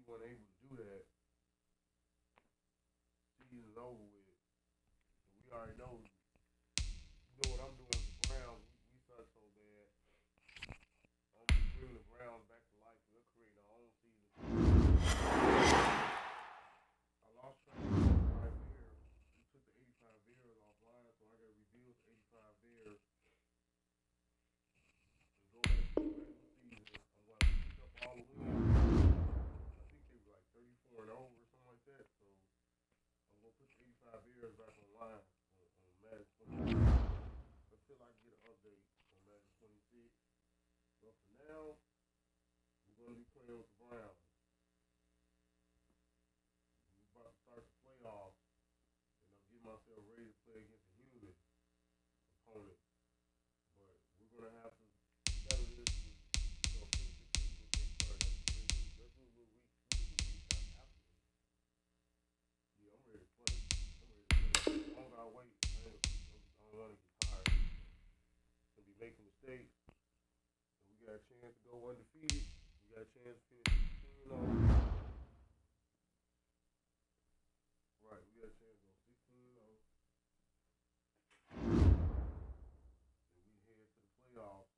weren't able to do that. Season's over with. So we already know. You know what I'm doing with the Browns. We suck so bad. I'm bringing the Browns back to life. We're creating our own season. I lost track of 85 Bears. We took the 85 Bears offline, so I got to rebuild the 85 Bears and go back to the regular season. I'm going to pick up all the wins. I think they were like 34-0 or something like that. So I'm going to put the 85 Bears back online on Madden 26 until I get an update on Madden 26. But for now, we're going to be playing with the Browns. We're about to start the playoffs, and I'm getting myself ready to play against a human opponent. But we're going to have to settle this with, finish the season with Pittsburgh. That's what we got after this. Yeah, I'm ready to play. As long as I wait, I don't want to get tired. I'm going to be making mistakes. And we got a chance to go undefeated. We got a chance to finish 16-0. Right, we got a chance to go 16-0. And we head to the playoffs.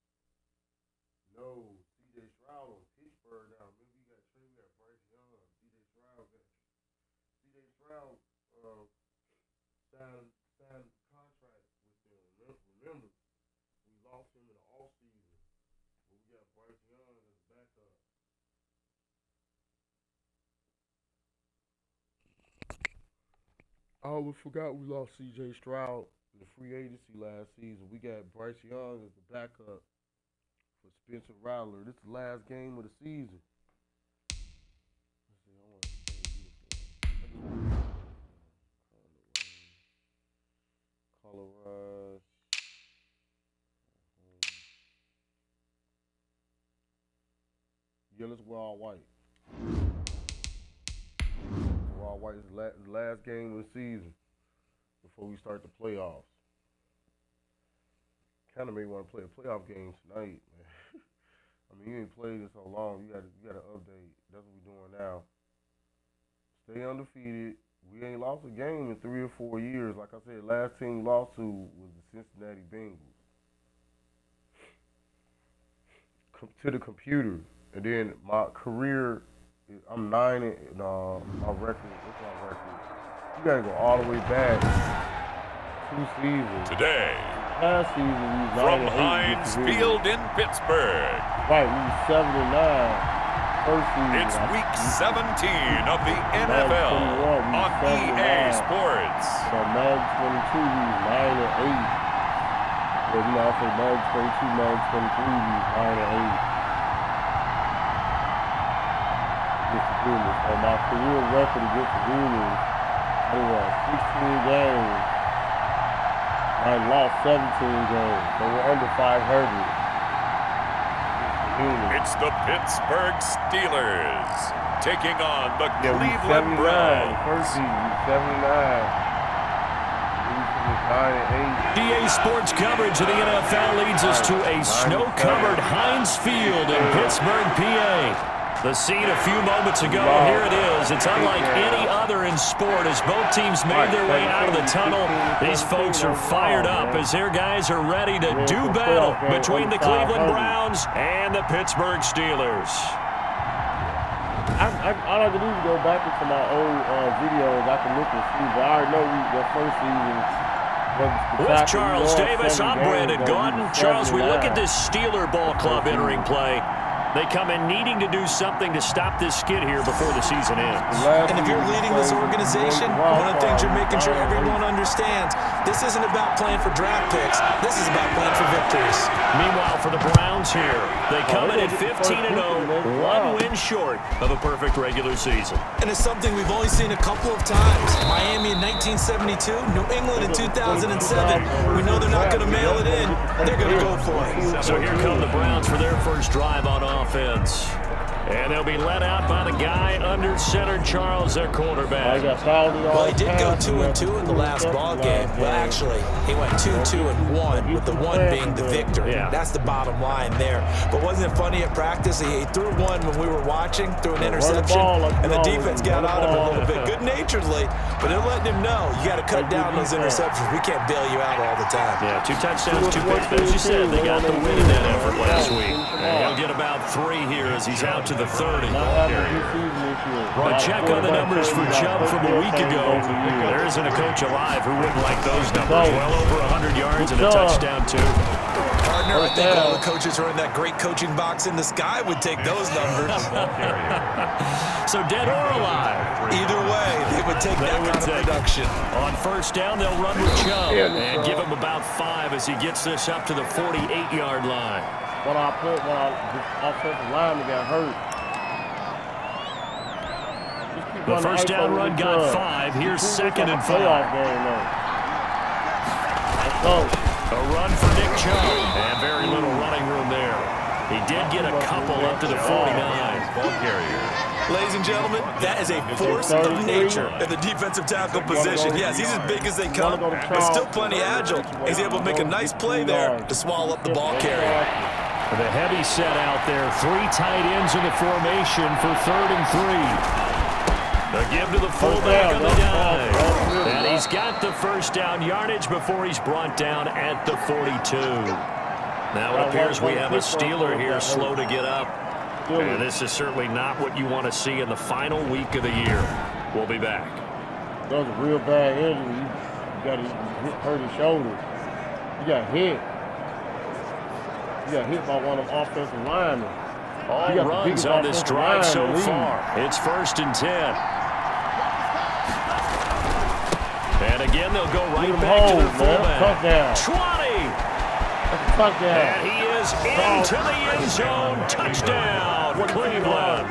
No, C.J. Stroud on Pittsburgh now. Remember, we got Bryce Young. C.J. Stroud signed a contract with them. Remember, we lost him in the offseason. But we got Bryce Young as a backup. I always forgot we lost C.J. Stroud in the free agency last season. We got Bryce Young as the backup for Spencer Rattler. This is the last game of the season. Let's see, I want to say Color Rush. Yeah, let's wear all white. All white is the last game of the season before we start the playoffs. Kind of may want to play a playoff game tonight, man. I mean, you ain't played in so long. You gotta update. That's what we're doing now. Stay undefeated. We ain't lost a game in 3 or 4 years. Like I said, last team we lost to was the Cincinnati Bengals. To the computer. And then my career, I'm 9 and my record. What's my record? You gotta go all the way back 2 seasons. Today, last season we was 9 from and 8 Heinz Field in Pittsburgh. Right, we was 7 and 9. First season, It's week 17 of the NFL on EA Sports. So Madden 22, we was 9 and 8. But you know, I say Madden 22, Madden 23, we was 9 and 8. So my career record against the Humans, I won 16 games. I lost 17 games. So we're under 500. It's the Pittsburgh Steelers taking on the Cleveland Browns. The first season, 79. EA Sports coverage of the NFL leads us to a snow-covered Heinz Field in Pittsburgh, PA. The scene a few moments ago, here it is. It's unlike any other in sport as both teams made their way out of the tunnel. These folks are fired up as their guys are ready to do battle between the Cleveland Browns and the Pittsburgh Steelers. All I can do is go back into my old videos. I can look and see, but I already know the first season. With Charles Davis, I'm Brandon Gaudin. Charles, we look at this Steeler ball club entering play. They come in needing to do something to stop this skid here before the season ends. And if you're leading this organization, one of the things you're making sure everyone understands, this isn't about playing for draft picks. This is about playing for victories. Meanwhile, for the Browns here, they come in at 15-0, one win short of a perfect regular season. And it's something we've only seen a couple of times. Miami in 1972, New England in 2007. We know they're not going to mail it in. They're going to go for it. So here come the Browns for their first drive on offense. And they'll be let out by the guy under center, Charles, their quarterback. Well, he did go 2-2 in the last ball game. Well, actually, he went 2-2-1 with the one being the victory. Yeah. That's the bottom line there. But wasn't it funny at practice? He threw one when we were watching, threw an interception, and the defense got on him a little bit, good-naturedly, but they're letting him know, you got to cut down those interceptions. We can't bail you out all the time. Yeah, 2 touchdowns, 2 picks. But as you said, they got the win in that effort last week. And he'll get about 3 here as he's out to the 30. But check on the numbers for Chubb from a week ago. There isn't a coach alive who wouldn't like those numbers. Well over 100 yards and a touchdown, too. Partner, I think all the coaches who are in that great coaching box in the sky would take those numbers. So dead or alive? Either way, they would take that kind of production. On first down, they'll run with Chubb and give him about 5 as he gets this up to the 48-yard line. When our offensive lineman got hurt. The first down run got 5. Here's 2nd and 5. Let's go. A run for Nick Chubb. And very little running room there. He did get a couple up to the 49. Ball carrier. Ladies and gentlemen, that is a force of nature in the defensive tackle position. Yes, he's as big as they come, but still plenty agile. He's able to make a nice play there to swallow up the ball carrier. The heavy set out there. 3 tight ends in the formation for 3rd and 3. The give to the fullback on the dive. And he's got the first down yardage before he's brought down at the 42. Now it appears we have a Steeler here slow to get up. And this is certainly not what you want to see in the final week of the year. We'll be back. That was a real bad injury. You got hurt his shoulder. You got hit. You got hit by one of them offensive linemen. All runs on this drive so far. It's 1st and 10. And again, they'll go right back to their fullback. 20! Touchdown. And he is into the end zone. Touchdown, Cleveland.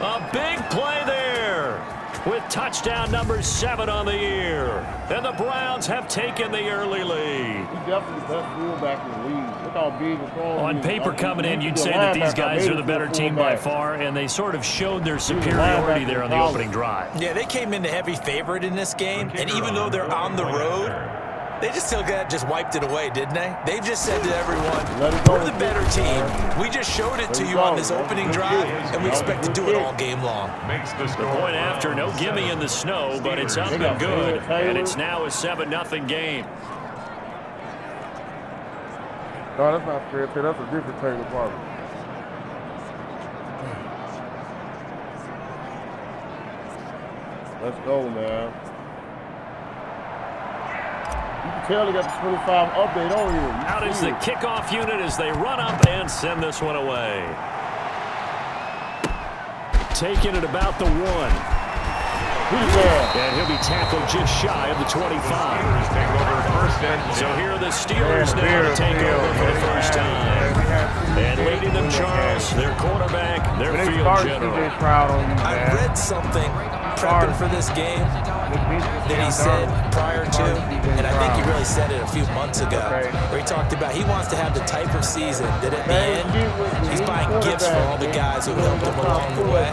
A big play there with touchdown number 7 on the year. And the Browns have taken the early lead. He's definitely the best fullback in the league. Look how big and strong. On paper coming in, you'd say that these guys are the better team by far, and they sort of showed their superiority there on the opening drive. Yeah, they came in the heavy favorite in this game, and even though they're on the road, they just still just wiped it away, didn't they? They've just said to everyone, we're the better team. We just showed it to you on this opening drive, and we expect to do it all game long. Makes The point after, no gimme in the snow, but it's up and good, and it's now a 7-0 game. No, that's not fair. That's a different Taylor Barber. Let's go, man. You can tell they got the 25 update on here. Out is the kickoff unit as they run up and send this one away. Taking it about the 1. And he'll be tackled just shy of the 25. So here are the Steelers now to take over for the first time. And leading them, Charles, their quarterback, their field general. I read something prepping for this game that he said prior to, and I think he really said it a few months ago, where he talked about he wants to have the type of season that at the end, he's buying gifts for all the guys who helped him along the way.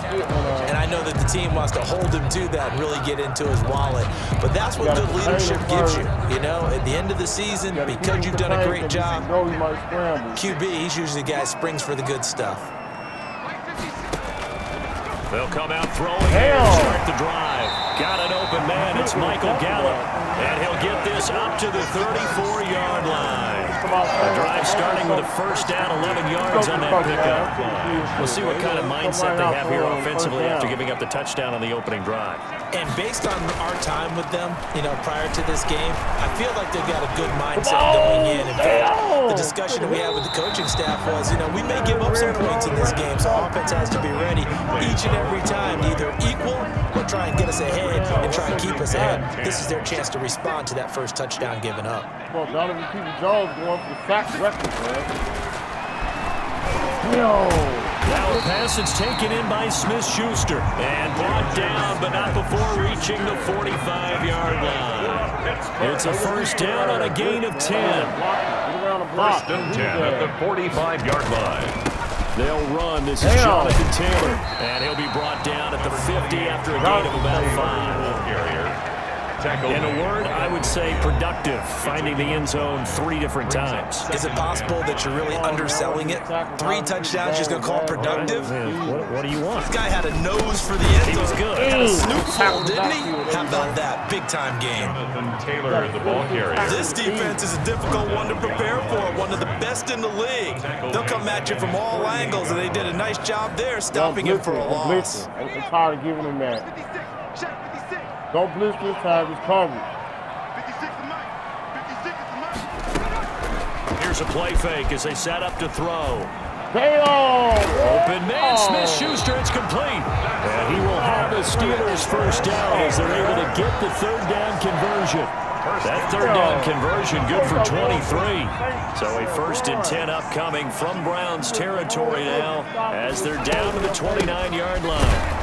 And I know that the team wants to hold him to that and really get into his wallet. But that's what good leadership gives you. You know, at the end of the season, because you've done a great job, QB, he's usually the guy who springs for the good stuff. They'll come out throwing here to start the drive. Got an open man. It's Michael Gallup. And he'll get this up to the 34-yard line. The drive starting with a first down, 11 yards on that pickup. We'll see what kind of mindset they have here offensively after giving up the touchdown on the opening drive. And based on our time with them, you know, prior to this game, I feel like they've got a good mindset going in. In fact, the discussion we had with the coaching staff was, you know, we may give up some points in this game, so offense has to be ready each and every time to either equal or try and get us ahead and try and keep us ahead. This is their chance to respond to that first touchdown given up. Well, Donovan Peoples-Jones going for the sack record, man. Now a pass is taken in by Smith-Schuster and brought down, but not before reaching the 45-yard line. It's a first down on a gain of 10. First and 10 at the 45-yard line. They'll run. This is Jonathan Taylor, and he'll be brought down at the 50 after a gain of about 5. In a word, I would say productive, finding the end zone 3 different times. Is it possible that you're really underselling it? 3 touchdowns, just going to call it productive? What do you want? This guy had a nose for the end zone. He was good. Had a snoop full, didn't he? How about that? Big-time game. Taylor, the ball carrier. This defense is a difficult one to prepare for, one of the best in the league. They'll come at you from all angles, and they did a nice job there stopping him for a loss. I'm tired of giving him that. Don't blitz this time, it's coverage. Here's a play fake as they set up to throw. Damn! Open man, Smith-Schuster, it's complete. And he will have the Steelers first down as they're able to get the third down conversion. That third down conversion good for 23. So a 1st and 10 upcoming from Browns territory now as they're down to the 29-yard line.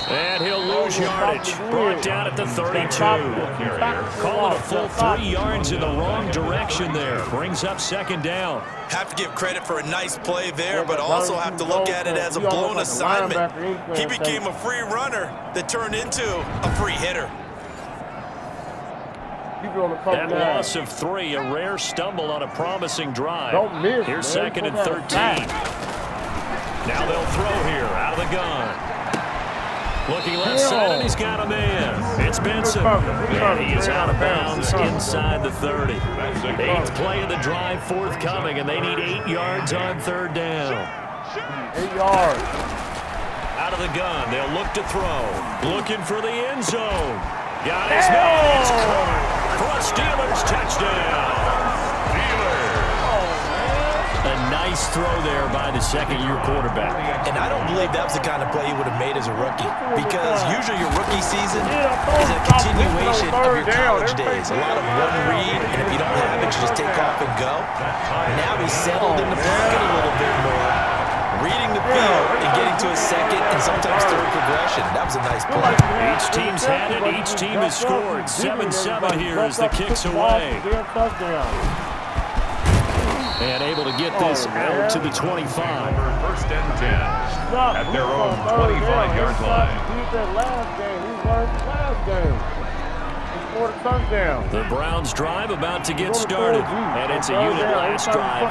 And he'll lose yardage. Brought down at the 32. Call it a full 3 yards in the wrong direction there. Brings up 2nd down. Have to give credit for a nice play there, but also have to look at it as a blown assignment. He became a free runner that turned into a free hitter. That loss of 3, a rare stumble on a promising drive. Don't miss, Here's man. 2nd and 13. Now they'll throw here out of the gun. Looking left side, and he's got a man. It's Benson. And he is out of bounds inside the 30. 8th play of the drive forthcoming, and they need 8 yards on 3rd down. 8 yards. Out of the gun, they'll look to throw. Looking for the end zone. Got his man. It's caught for a Steelers touchdown. A nice throw there by the 2nd-year quarterback. And I don't believe that was the kind of play he would have made as a rookie, because usually your rookie season is a continuation of your college days. A lot of one read, and if you don't have it, you just take off and go. Now he's settled in the pocket a little bit more, reading the field and getting to his 2nd and sometimes 3rd progression. That was a nice play. Each team's had it. Each team has scored. 7-7 here as the kick's away. And able to get this out to the 25. 1st and 10 at their own 25-yard line. He did last game. He learned last game. He scored a touchdown. The Browns drive about to get started. And it's a unit last drive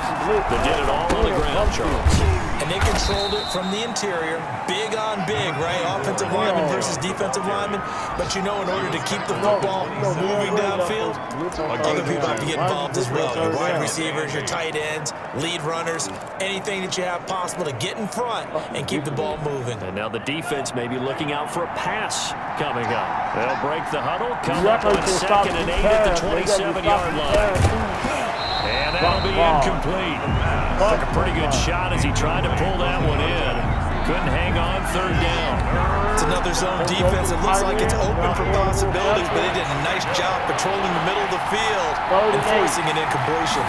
that did it all on the ground, Charles. And they controlled it from the interior. Big on big, right? Offensive lineman versus defensive lineman. But you know, in order to keep the football moving downfield, other people have to get involved as well. Your wide receivers, your tight ends, lead runners, anything that you have possible to get in front and keep the ball moving. And now the defense may be looking out for a pass coming up. They'll break the huddle, come up on 2nd and 8 at the 27-yard line. And that'll be incomplete. Took a pretty good shot as he tried to pull that one in. Couldn't hang on 3rd down. It's another zone defense. It looks like it's open for possibilities, but they did a nice job patrolling the middle of the field and forcing an incompletion.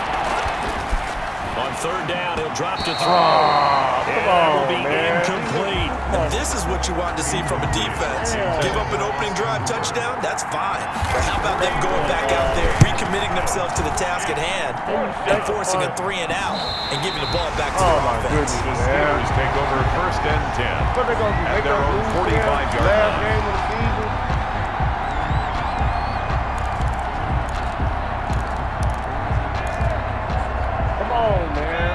On 3rd down, he'll drop to throw. And that will be incomplete. And this is what you want to see from a defense. Give up an opening drive touchdown, that's fine. But how about them going back out there, recommitting themselves to the task at hand, and forcing a 3 and out, and giving the ball back to their offense. The Steelers take over 1st and 10 at their own 45-yard line. Game of the season.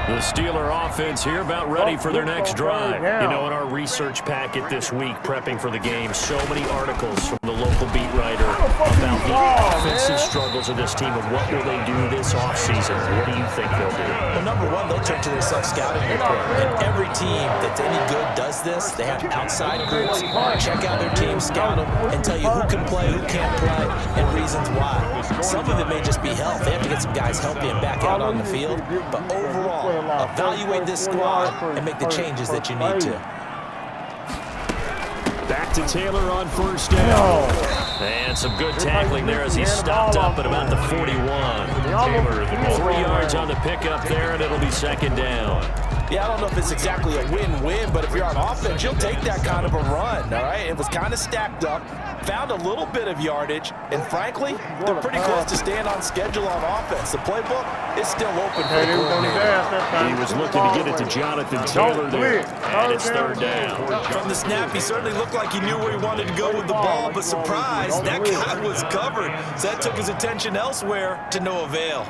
The Steeler offense here about ready for their next drive. You know, in our research packet this week, prepping for the game, so many articles from the local beat writer about the offensive struggles of this team and what will they do this offseason. What do you think they'll do? Well, number one, they'll turn to their self-scouting report. And every team that's any good does this. They have outside groups, check out their team, scout them, and tell you who can play, who can't play, and reasons why. Some of it may just be health. They have to get some guys healthy and back out on the field. But overall, evaluate this squad and make the changes that you need to. Back to Taylor on 1st down. And some good tackling there as he stopped up at about the 41. Taylor, 3 yards on the pickup there, and it'll be 2nd down. Yeah, I don't know if it's exactly a win-win, but if you're on offense, you'll take that kind of a run, all right? It was kind of stacked up, found a little bit of yardage, and frankly, they're pretty close to staying on schedule on offense. The playbook is still open for the coordinator. He was looking to get it to Jonathan Taylor there, and it's third down. From the snap, he certainly looked like he knew where he wanted to go with the ball, but surprise, that guy was covered. So that took his attention elsewhere to no avail.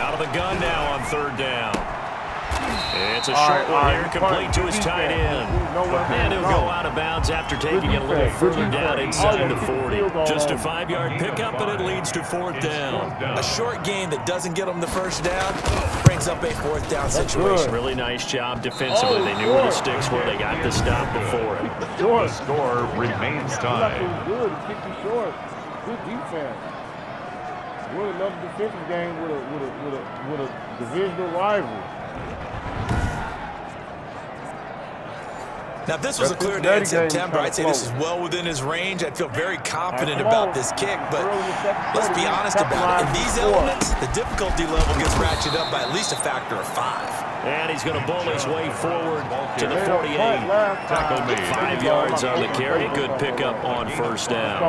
Out of the gun now on third down. It's a short one here, complete to his tight end. And he'll go out of bounds after taking it a little further down inside the 40. Just a 5-yard pickup, and it leads to fourth down. A short gain that doesn't get him the first down brings up a fourth down situation. Really nice job defensively. They knew where the sticks were. They got the stop before it. The score remains tied. Good, kick you short. Good defense. Win another defensive game with a divisional rival. Now, if this was a clear day in September, I'd say this is well within his range. I'd feel very confident about this kick, but let's be honest about it. In these elements, the difficulty level gets ratcheted up by at least a factor of 5. And he's going to bull his way forward to the 48. 5 yards on the carry. Good pickup on first down.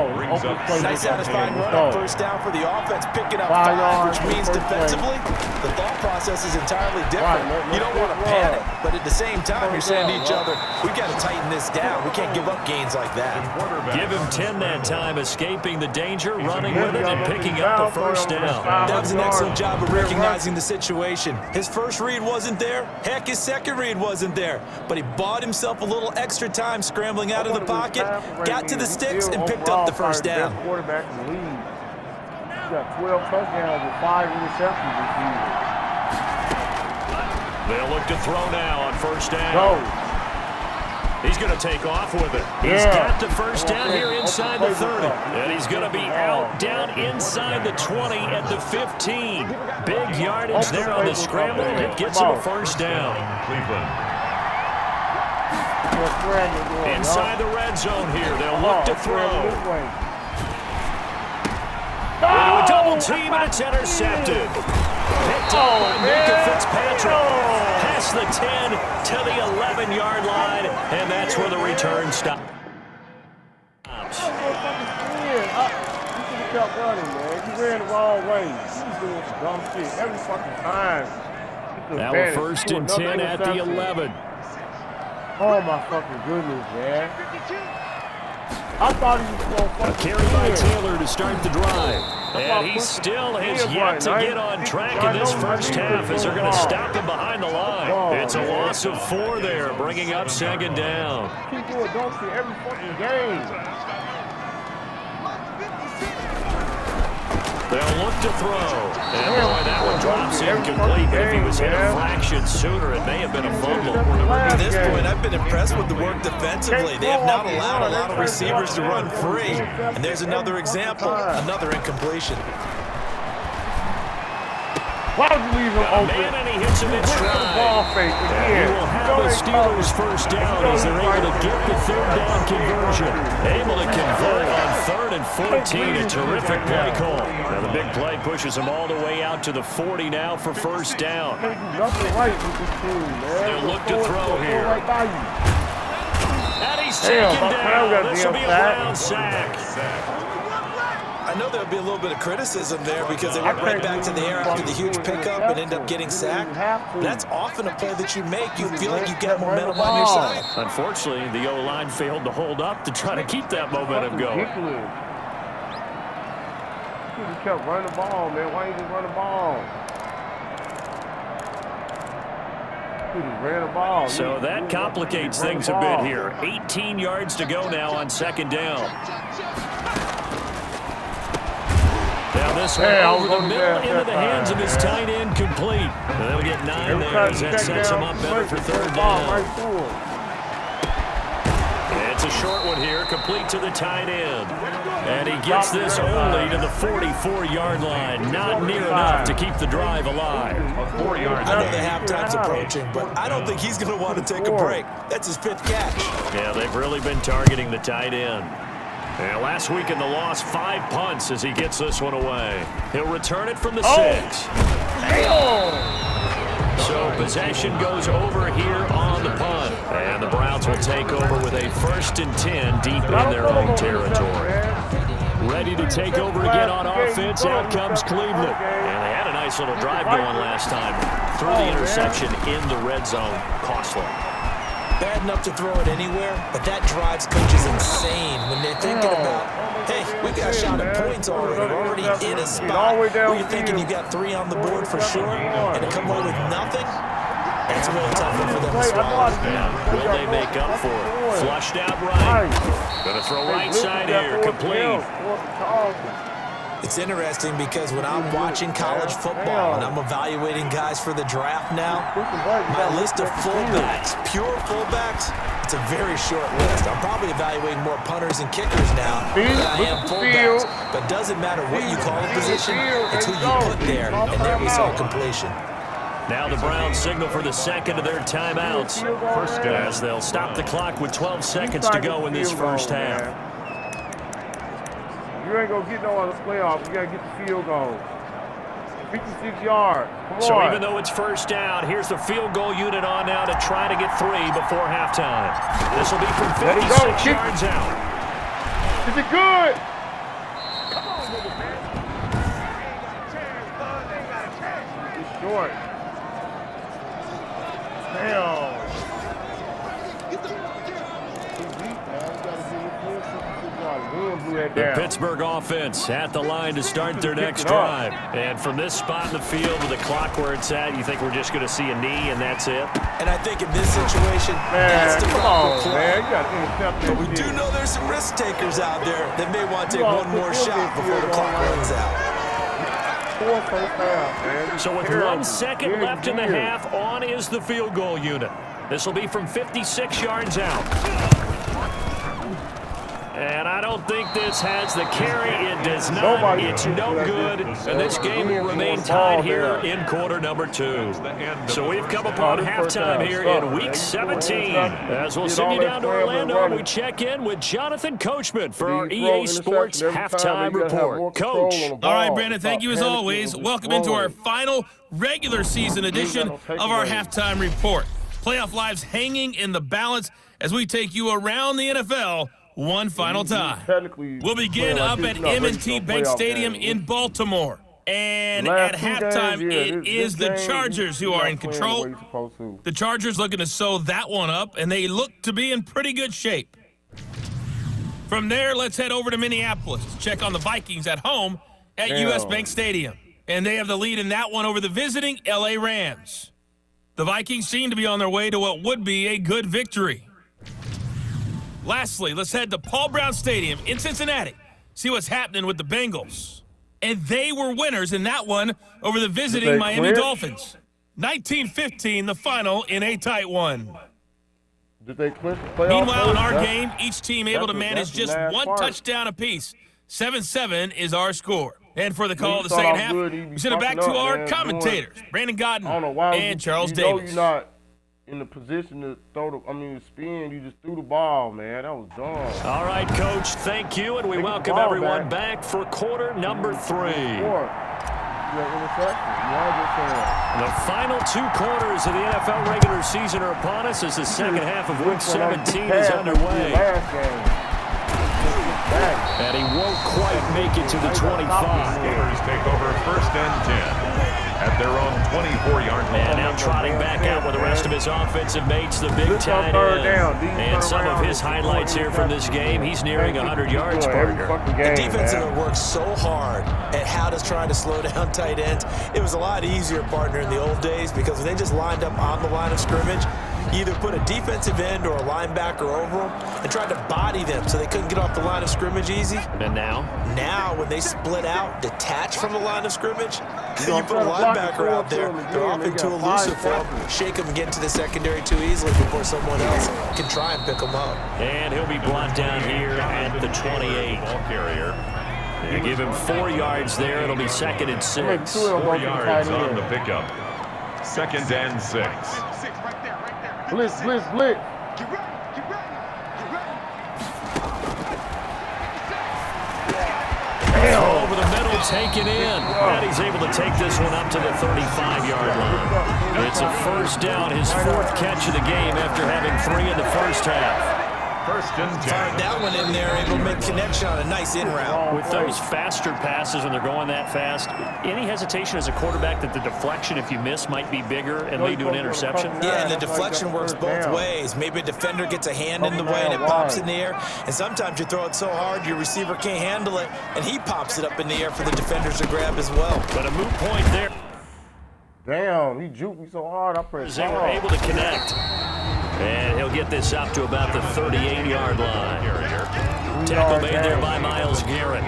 Nice satisfying run on first down for the offense, picking up 5, which means defensively, the thought process is entirely different. You don't want to panic, but at the same time, you're saying to each other, we've got to tighten this down. We can't give up gains like that. Give him 10 that time, escaping the danger, running with it, and picking up the first down. That was an excellent job of recognizing the situation. His first read wasn't there. Heck, his second read wasn't there. But he bought himself a little extra time scrambling out of the pocket, got to the sticks, and picked up the first down. Quarterback in the league. He's got 12 touchdowns with 5 interceptions this season. They'll look to throw now on first down. Go. He's going to take off with it. He's got the first down here inside the 30. And he's going to be out down inside the 20 at the 15. Big yardage there on the scramble, and it gets him a first down. Inside the red zone here, they'll look to throw. Into a double team, and it's intercepted. Picked up by Minka Fitzpatrick. Past the 10 to the 11-yard line, and that's where the return stops. You should have kept running, man. You ran the wrong way. You was doing some dumb shit every fucking time. Now we're first and 10 at the 11. Oh my fucking goodness, man. I thought he was going to fucking carry by Taylor to start the drive. And he still has yet to get on track in this first half as they're going to stop him behind the line. It's a loss of 4 there, bringing up second down. Keep doing dumb shit every fucking game. They'll look to throw. And boy, that one drops incomplete. But if he was hit a fraction sooner, it may have been a fumble. At this point, I've been impressed with the work defensively. They have not allowed a lot of receivers to run free. And there's another example, another incompletion. Why would you leave him open? Man, and he hits him in stride. Ball fake again. He will have the Steelers first down as they're able to get the third down conversion. Able to convert on 3rd and 14. A terrific play call. Now the big play pushes him all the way out to the 40 now for first down. Can't do nothing right with this team, man. They'll look to throw here. Right by you. And he's taken down. This will be a Brown sack. I know there'll be a little bit of criticism there because they went right back to the air after the huge pickup and end up getting sacked. That's often a play that you make. You feel like you get momentum on your side. Unfortunately, the O-line failed to hold up to try to keep that momentum going. You should have kept running the ball, man. Why you just run the ball? You just ran the ball. So that complicates things a bit here. 18 yards to go now on second down. Now this one over the middle into the hands of his tight end complete. And they'll get 9 there as that sets him up better for third down. It's a short one here, complete to the tight end. And he gets this only to the 44-yard line. Not near enough to keep the drive alive. I know the halftime's approaching, but I don't think he's going to want to take a break. That's his 5th catch. Yeah, they've really been targeting the tight end. And last week in the loss, 5 punts as he gets this one away. He'll return it from the 6. So possession goes over here on the punt. And the Browns will take over with a 1st and 10 deep in their own territory. Ready to take over again on offense. Out comes Cleveland. And they had a nice little drive going last time. Threw the interception in the red zone. Costly. Bad enough to throw it anywhere, but that drives coaches insane when they're thinking about, hey, we got a shot at points already. We're already in a spot where you're thinking you got 3 on the board for sure, and to come away with nothing, that's a really tough one for them to swallow. Yeah. Will they make up for it? Flushed out right. Going to throw right side here. Complete. It's interesting because when I'm watching college football and I'm evaluating guys for the draft now, my list of fullbacks, pure fullbacks, it's a very short list. I'm probably evaluating more punters and kickers now than I am fullbacks. But it doesn't matter what you call a position, it's who you put there, and there we saw completion. Now the Browns signal for the second of their timeouts as they'll stop the clock with 12 seconds to go in this first half. You ain't gonna get no other playoffs. You gotta get the field goal. 56 yards. Come on. So even though it's first down, here's the field goal unit on now to try to get 3 before halftime. This will be from 56 yards out. Is it good? It's short. Damn. The Pittsburgh offense at the line to start their next drive. And from this spot in the field with the clock where it's at, you think we're just going to see a knee and that's it? And I think in this situation, that's the proper play. Man, you got to intercept this. But we do know there's some risk takers out there that may want to take one more shot before the clock runs out. So with 1 second left in the half, on is the field goal unit. This will be from 56 yards out. And I don't think this has the carry. It does not. It's no good. And this game will remain tied here in quarter number 2. So we've come upon halftime here in Week 17. As we'll send you down to Orlando, we check in with Jonathan Coachman for our EA Sports Halftime Report. Coach. All right, Brandon, thank you as always. Welcome into our final regular season edition of our Halftime Report. Playoff lives hanging in the balance as we take you around the NFL one final time. We'll begin up at M&T Bank Stadium in Baltimore. And at halftime, it is the Chargers who are in control. The Chargers looking to sew that one up, and they look to be in pretty good shape. From there, let's head over to Minneapolis to check on the Vikings at home at US Bank Stadium. And they have the lead in that one over the visiting LA Rams. The Vikings seem to be on their way to what would be a good victory. Lastly, let's head to Paul Brown Stadium in Cincinnati, see what's happening with the Bengals. And they were winners in that one over the visiting Miami Dolphins. 19-15, the final in a tight one. Did they clinch the playoff? Meanwhile, in our game, each team able to manage just one touchdown apiece. 7-7 is our score. And for the call of the second half, we send it back to our commentators, Brandon Godden and Charles Davis. You're not in the position to spin. You just threw the ball, man. That was dumb. All right, Coach, thank you, and we welcome everyone back for quarter number 3. The final 2 quarters of the NFL regular season are upon us as the second half of Week 17 is underway. And he won't quite make it to the 25. Steelers take over 1st and 10 at their own 24-yard line. And now trotting back out with the rest of his offensive mates, the big tight end. And some of his highlights here from this game, he's nearing 100 yards, partner. The defense worked so hard at how to try to slow down tight ends. It was a lot easier, partner, in the old days because when they just lined up on the line of scrimmage, either put a defensive end or a linebacker over them and tried to body them so they couldn't get off the line of scrimmage easy. And now? Now, when they split out, detach from the line of scrimmage, you put a linebacker out there, they're often too elusive for them. Shake them and get into the secondary too easily before someone else can try and pick them up. And he'll be brought down here at the 28. Ball carrier. They give him 4 yards there. It'll be 2nd and 6. 4 yards on the pickup. 2nd and 6. Blitz. Throw over the middle, taken in. And he's able to take this one up to the 35-yard line. It's a first down, his 4th catch of the game after having 3 in the first half. First and 10. Fired that one in there, able to make connection on a nice in route. With those faster passes when they're going that fast, any hesitation as a quarterback that the deflection, if you miss, might be bigger and lead to an interception? Yeah, and the deflection works both ways. Maybe a defender gets a hand in the way and it pops in the air, and sometimes you throw it so hard your receiver can't handle it, and he pops it up in the air for the defenders to grab as well. But a moot point there. Damn, he juked me so hard. I pressed They were able to connect. And he'll get this up to about the 38-yard line. Tackle made there by Myles Garrett.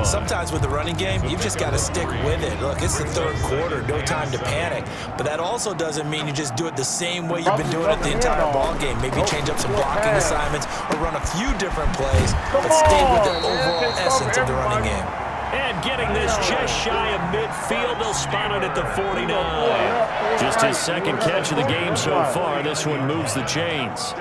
Sometimes with the running game, you've just got to stick with it. Look, it's the 3rd quarter, no time to panic. But that also doesn't mean you just do it the same way you've been doing it the entire ball game. Maybe change up some blocking assignments or run a few different plays, but stay with the overall essence of the running game. And getting this just shy of midfield, they'll spot it at the 49. Just his 2nd catch of the game so far. This one moves the chains.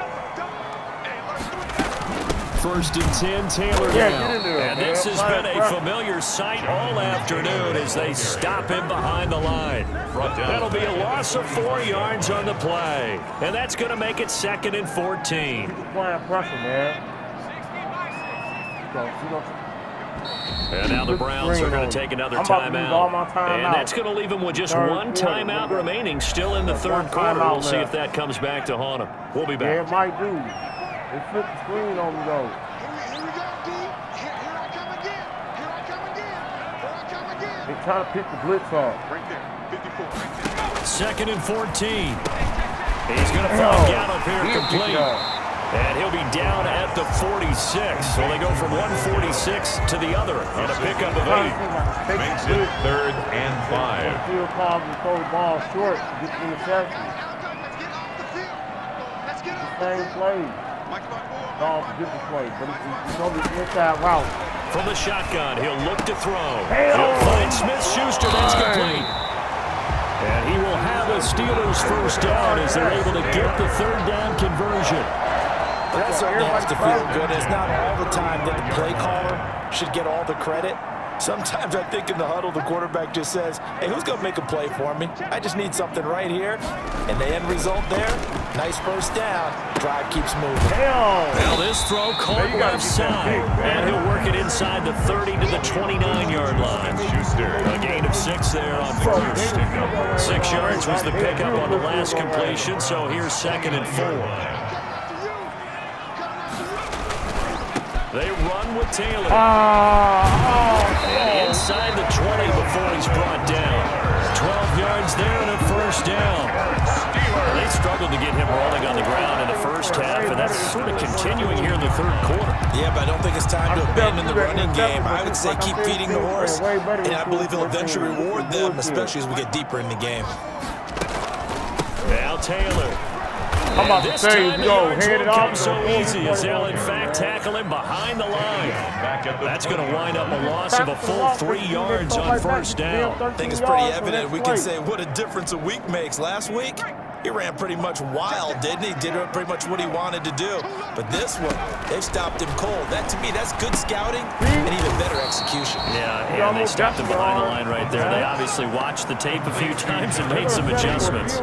First and 10, Taylor down. And this has been a familiar sight all afternoon as they stop him behind the line. That'll be a loss of 4 yards on the play. And that's going to make it 2nd and 14. Pressure, man. And now the Browns are going to take another timeout. And that's going to leave them with just 1 timeout remaining, still in the 3rd quarter. We'll see if that comes back to haunt them. We'll be back. Yeah, it might do. They flipped the screen on me, though. Here we go, D. Here I come again. Here I come again. Here I come again. They try to pick the blitz up. Right there. 54. Right there. 2nd and 14. He's going to fall Gallup here complete. And he'll be down at the 46. So they go from 146 to the other on a pickup of 8. Makes it 3rd and 5. Field calls and throw the ball short to get the interception. Let's get off the field. Let's get off the Same field. play. No, it's a different play, but it's on the inside route. From the shotgun, he'll look to throw. He'll find Smith-Schuster. That's complete. And he will have a Steelers first down as they're able to get the 3rd down conversion. That certainly has to feel good. It's not all the time that the play caller should get all the credit. Sometimes I think in the huddle, the quarterback just says, hey, who's going to make a play for me? I just need something right here. And the end result there, nice first down. Drive keeps moving. Now this throw caught left side. And he'll work it inside the 30 to the 29-yard line. A gain of 6 there on first. 6 yards was the pickup on the last completion, so here's 2nd and 4. They run with Taylor. And inside the 20 before he's brought down. 12 yards there and a first down. They struggled to get him rolling on the ground in the first half, and that's sort of continuing here in the 3rd quarter. Yeah, but I don't think it's time to abandon the running game. I would say keep feeding the horse, and I believe he'll eventually reward them, especially as we get deeper in the game. Now Taylor. I'm about to say, hand it off so easy as they'll in fact tackle him behind the line. That's going to wind up a loss of a full 3 yards on first down. I think it's pretty evident. We can say what a difference a week makes. Last week, he ran pretty much wild, didn't he? Did pretty much what he wanted to do. But this one, they've stopped him cold. That, to me, that's good scouting and even better execution. Yeah, and they stopped him behind the line right there. They obviously watched the tape a few times and made some adjustments.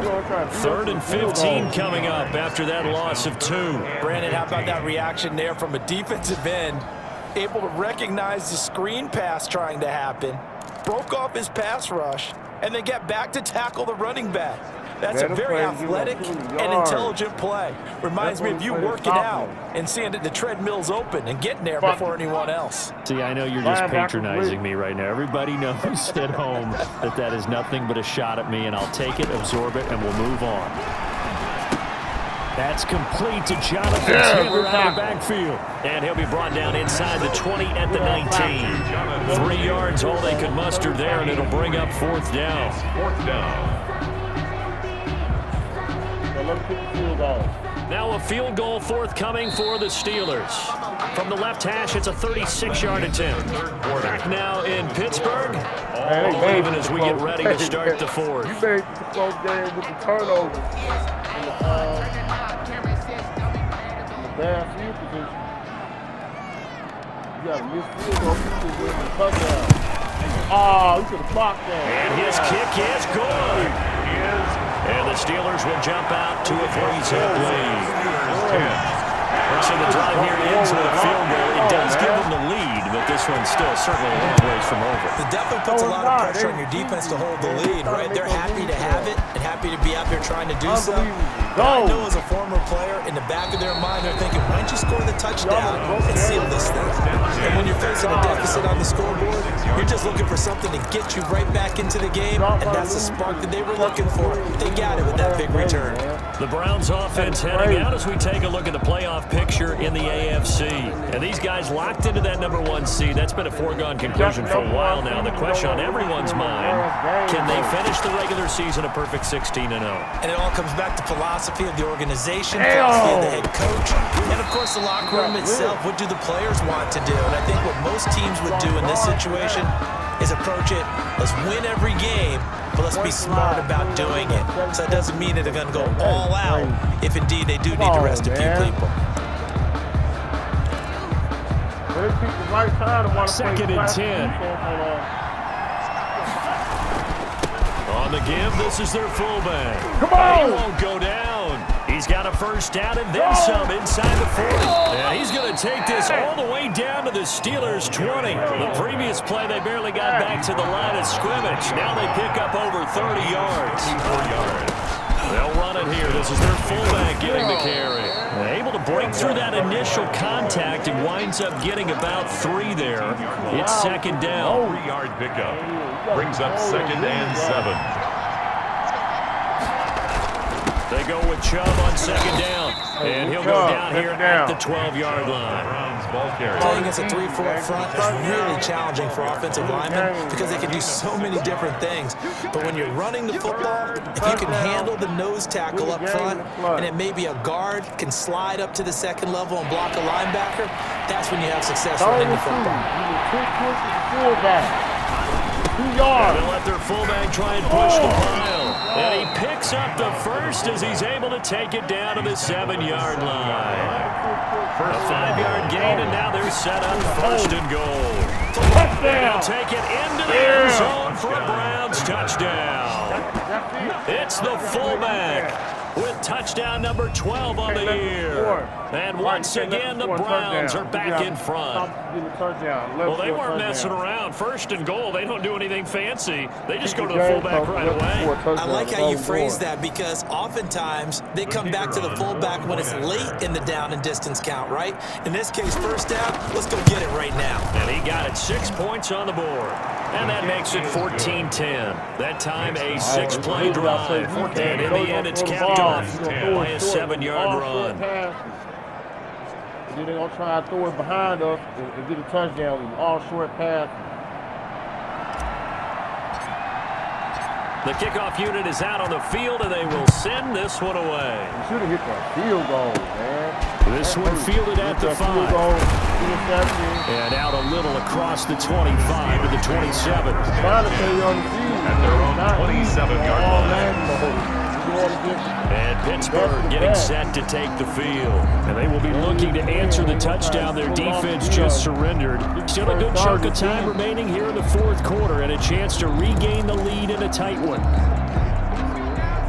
3rd and 15 coming up after that loss of 2. Brandon, how about that reaction there from a defensive end? Able to recognize the screen pass trying to happen, broke off his pass rush, and then get back to tackle the running back. That's a very athletic and intelligent play. Reminds me of you working out and seeing that the treadmill's open and getting there before anyone else. See, I know you're just patronizing me right now. Everybody knows at home that that is nothing but a shot at me, and I'll take it, absorb it, and we'll move on. That's complete to Jonathan Taylor out of the backfield. And he'll be brought down inside the 20 at the 19. 3 yards, all they could muster there, and it'll bring up 4th down. 4th down. Now a field goal forthcoming for the Steelers. From the left hash, it's a 36-yard attempt. Back now in Pittsburgh, all even as we get ready to start the 4th. You made the close game with the turnover in the bad field position. got a missed field goal. He should have touchdown. Oh, he could have blocked that. And his kick is good. And the Steelers will jump out to a 3-zip lead. So the drive here ends with a field goal. It does give them the lead, but this one's still certainly a long ways from over. It definitely puts a lot of pressure on your defense to hold the lead, right? They're happy to have it and happy to be out there trying to do so. But I know as a former player, in the back of their mind, they're thinking, why don't you score the touchdown and seal this thing? And when you're facing a deficit on the scoreboard, you're just looking for something to get you right back into the game, and that's the spark that they were looking for. They got it with that big return. The Browns offense heading out as we take a look at the playoff picture in the AFC. And these guys locked into that #1 seed. That's been a foregone conclusion for a while now. The question on everyone's mind, can they finish the regular season a perfect 16-0? And it all comes back to philosophy of the organization, philosophy of the head coach, and of course the locker room itself. What do the players want to do? And I think what most teams would do in this situation is approach it, let's win every game, but let's be smart about doing it. So that doesn't mean that they're going to go all out if indeed they do need to rest a few people. Second and 10. On the give, this is their fullback. Come on! He won't go down. He's got a first down and then some inside the 40. And he's going to take this all the way down to the Steelers' 20. The previous play, they barely got back to the line of scrimmage. Now they pick up over 30 yards. They'll run it here. This is their fullback getting the carry. Able to break through that initial contact and winds up getting about 3 there. It's second down. 3-yard pickup. Brings up 2nd and 7. They go with Chubb on second down. And he'll go down here at the 12-yard line. Playing against a 3-4 front is really challenging for offensive linemen because they can do so many different things. But when you're running the football, if you can handle the nose tackle up front, and it may be a guard can slide up to the second level and block a linebacker, that's when you have success running the football. 2 yards. They'll let their fullback try and push the pile. And he picks up the first as he's able to take it down to the 7-yard line. A 5-yard gain, and now they're set up first and goal. They'll take it into the end zone for a Browns touchdown. It's the fullback with touchdown number 12 on the year. And once again, the Browns are back in front. Well, they weren't messing around. First and goal, they don't do anything fancy. They just go to the fullback right away. I like how you phrase that because oftentimes they come back to the fullback when it's late in the down and distance count, right? In this case, first down, let's go get it right now. And he got it 6 points on the board. And that makes it 14-10. That time a 6-play drive. And in the end, it's capped off by a 7-yard run. And then they're going to try to throw it behind us and get a touchdown. All short passes. The kickoff unit is out on the field, and they will send this one away. You should have hit that field goal, man. This one fielded at the 5. And out a little across the 25 to the 27. Trying to stay on the field. At their own 27-yard line. And Pittsburgh getting set to take the field. And they will be looking to answer the touchdown their defense just surrendered. Still a good chunk of time remaining here in the fourth quarter and a chance to regain the lead in a tight one.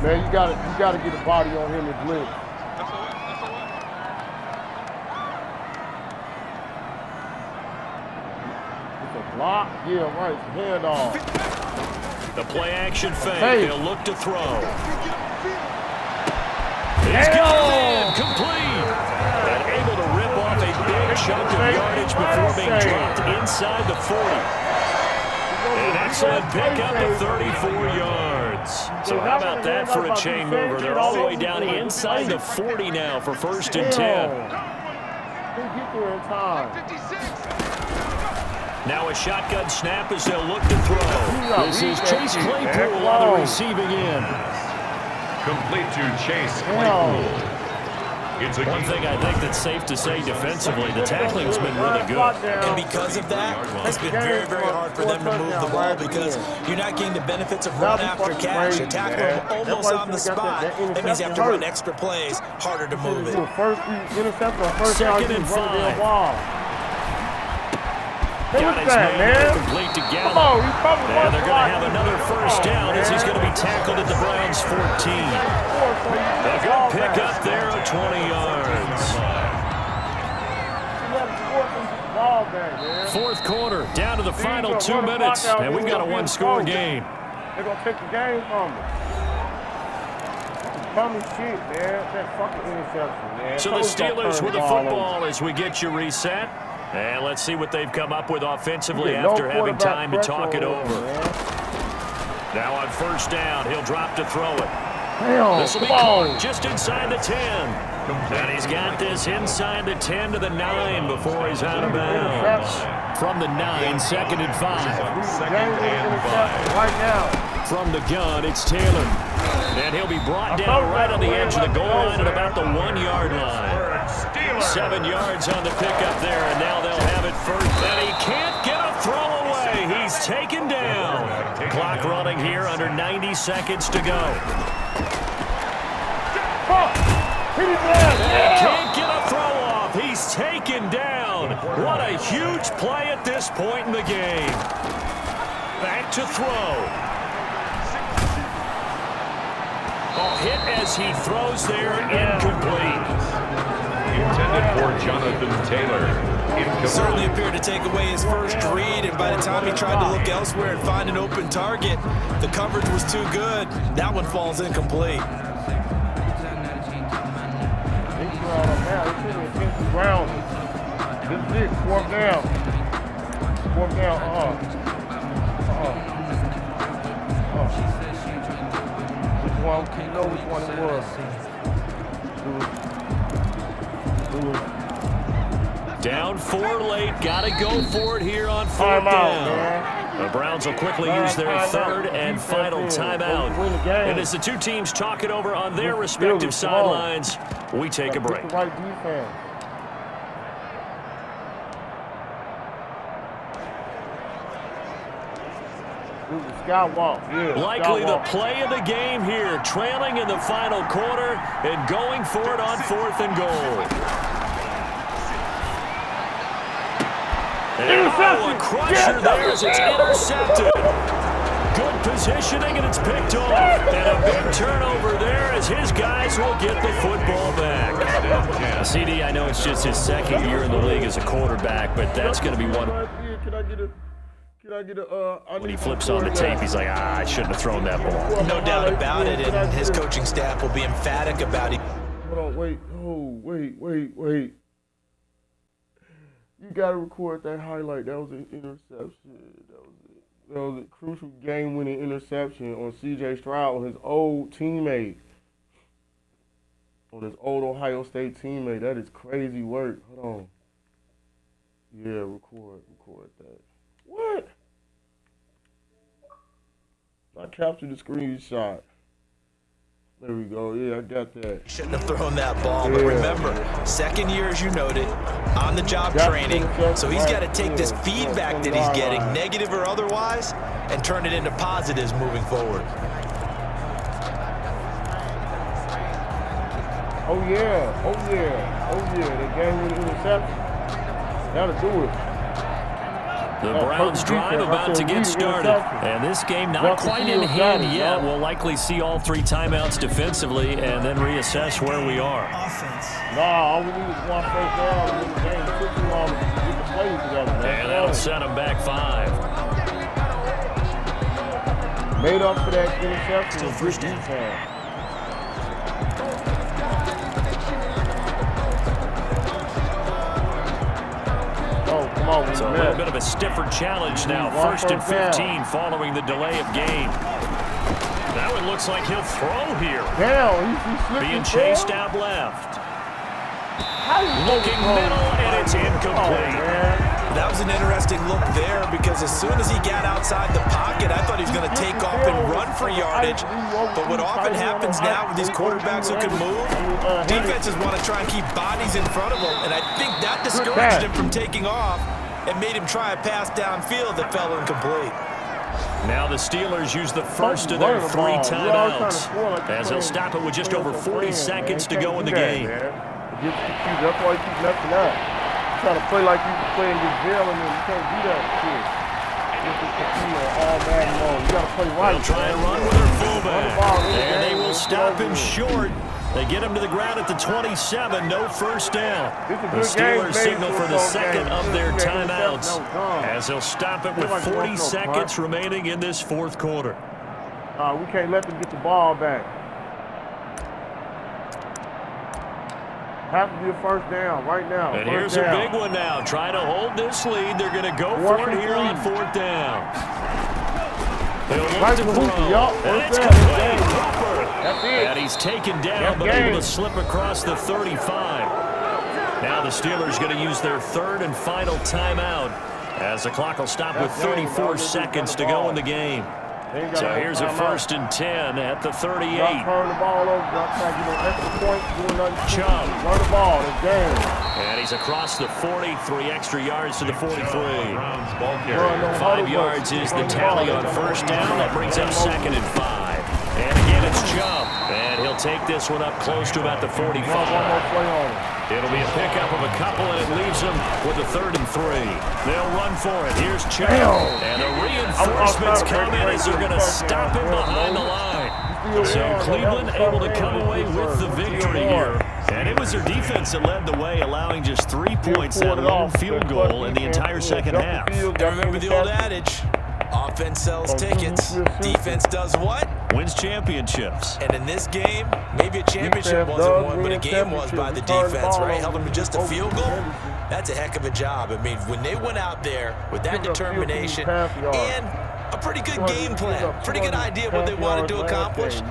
Man, you gotta get a body on him and blitz. It's a block. Yeah, right. It's a handoff. The play action fake. They'll look to throw. He's got it in, complete. And able to rip off a big chunk of yardage before being dropped inside the 40. An excellent pickup at 34 yards. So how about that for a chain mover? They're all the way down inside the 40 now for first and 10. Didn't get there in time. Now a shotgun snap as they'll look to throw. This is Chase Claypool on the receiving end. Complete to Chase Claypool. It's a One thing I think that's safe to say defensively, the tackling's been really good. And because of that, it's been very, very hard for them to move the ball because you're not getting the benefits of run after catch. You're tackling them almost on the spot. That means you have to run extra plays, harder to move it. Second and 5. Got his man complete to Gallup. Come on, and they're going to have another first down as he's going to be tackled at the Browns' 14. A good pickup there of 20 yards. Fourth quarter, down to the final 2 minutes, and we've got a one-score game. They're going to take the game from us. Bummy shit, man. That fucking interception, man. So the Steelers with the football as we get you reset. And let's see what they've come up with offensively after having time to talk it over. Now on first down, he'll drop to throw it. This will be caught just inside the 10. And he's got this inside the 10 to the 9 before he's out of bounds. From the 9, second and 5. Second and 5. Right now. From the gun, it's Taylor. And he'll be brought down right on the edge of the goal line at about the 1-yard line. 7 yards on the pickup there, and now they'll have it first. And he can't get a throw away. He's taken down. Clock running here, under 90 seconds to go. And can't get a throw off. He's taken down. What a huge play at this point in the game. Back to throw. Hit as he throws there, incomplete. Intended for Jonathan Taylor. Incomplete. Certainly appeared to take away his first read, and by the time he tried to look elsewhere and find an open target, the coverage was too good. That one falls incomplete. This is it. Fourth down. Fourth down. One, you know which one it was. Down 4 late. Got to go for it here on fourth down. The Browns will quickly use their third and final timeout. And as the two teams talk it over on their respective sidelines, we take a break. Likely the play of the game here, trailing in the final quarter and going for it on 4th and goal. And a crusher there as it's intercepted. Good positioning, and it's picked off. And a big turnover there as his guys will get the football back. CD, I know it's just his second year in the league as a quarterback, but that's going to be one. When he flips on the tape, he's like, I shouldn't have thrown that ball. No doubt about it, and his coaching staff will be emphatic about it. Hold on, wait. You got to record that highlight. That was an interception. That was a crucial game-winning interception on C.J. Stroud, on his old teammate. On his old Ohio State teammate. That is crazy work. Hold on. Yeah, record that. What? I captured the screenshot. There we go. Yeah, I got that. Shouldn't have thrown that ball, but remember, second year, as you noted, on-the-job training, so he's got to take this feedback that he's getting, negative or otherwise, and turn it into positives moving forward. Oh, yeah. The game with the interception. That'll do it. The Browns drive about to get started. And this game not quite in hand yet. We'll likely see all 3 timeouts defensively and then reassess where we are. All we need is one first down to win the game. It took too long to get the plays together. And that'll set them back 5. Made up for that interception with good defense. So a little bit of a stiffer challenge now. 1st and 15 following the delay of game. That one looks like he'll throw here. Being chased out left. Looking middle, and it's incomplete. That was an interesting look there because as soon as he got outside the pocket, I thought he was going to take off and run for yardage. But what often happens now with these quarterbacks who can move, defenses want to try and keep bodies in front of them, and I think that discouraged him from taking off and made him try a pass downfield that fell incomplete. Now the Steelers use the first of their 3 timeouts as they'll stop it with just over 40 seconds to go in the game. That's why he keeps messing up. trying to play like you can play in this jail, and then you can't do that shit. This is all bad mode. You got to play right. They'll try and run with their fullback. And they will stop him short. They get him to the ground at the 27, no first down. The Steelers signal for the second of their timeouts as they'll stop it with 40 seconds remaining in this fourth quarter. We can't let them get the ball back. Has to be a first down right now. And here's a big one now. Trying to hold this lead. They're going to go for it here on fourth down. They'll look to throw. And it's complete. Cooper. And he's taken down, but able to slip across the 35. Now the Steelers going to use their third and final timeout as the clock will stop with 34 seconds to go in the game. So here's a 1st and 10 at the 38. Turn the ball over, extra points, doing nothing. Chubb. Run the ball, it's game. And he's across the 40, 3 extra yards to the 43. 5 5 yards is the tally on first down. That brings up 2nd and 5. And again, it's Chubb. And he'll take this one up close to about the 45. It'll be a pickup of a couple, and it leaves them with a 3rd and 3. They'll run for it. Here's Chubb. And the reinforcements come in as they're going to stop him behind the line. So Cleveland able to come away with the victory here. And it was their defense that led the way, allowing just 3 points, that lone field goal in the entire second half. And remember the old adage, offense sells tickets, defense does what? Wins championships. And in this game, maybe a championship wasn't won, but a game was by the defense, right? Held them to just a field goal. That's a heck of a job. I mean, when they went out there with that determination and a pretty good game plan, pretty good idea of what they wanted to accomplish,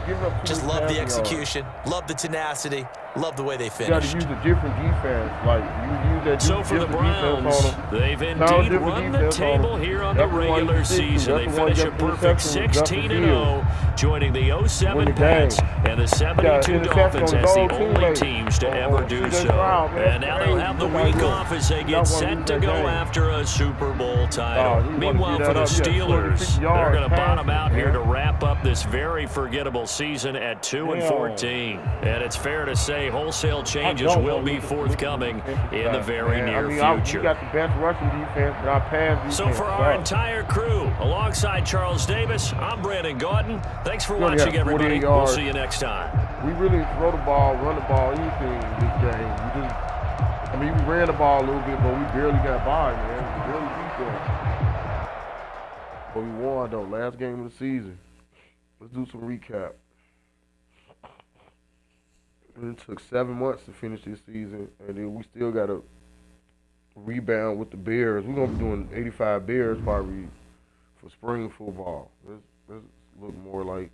just love the execution, love the tenacity, love the way they finished. You got to use a different defense. Like, you use that so for the Browns, they've indeed run the table here on the regular season. They finish a perfect 16-0, joining the 07 Pats and the 72 Dolphins as the only teams to ever do so. And now they'll have the week off as they get set to go after a Super Bowl title. Meanwhile, for the Steelers, they're going to bottom out here to wrap up this very forgettable season at 2-14. And it's fair to say wholesale changes will be forthcoming in the very near future. You got the best rushing defense, but our pass defense. So for our entire crew, alongside Charles Davis, I'm Brandon Gordon. Thanks for watching, everybody. We'll see you next time. We really throw the ball, run the ball, anything in this game. We ran the ball a little bit, but we barely got by, man. We barely beat them. But we won, though. Last game of the season. Let's do some recap. It took 7 months to finish this season, and then we still got to rebound with the Bears. We're going to be doing 85 Bears probably for spring football. Let's look more like,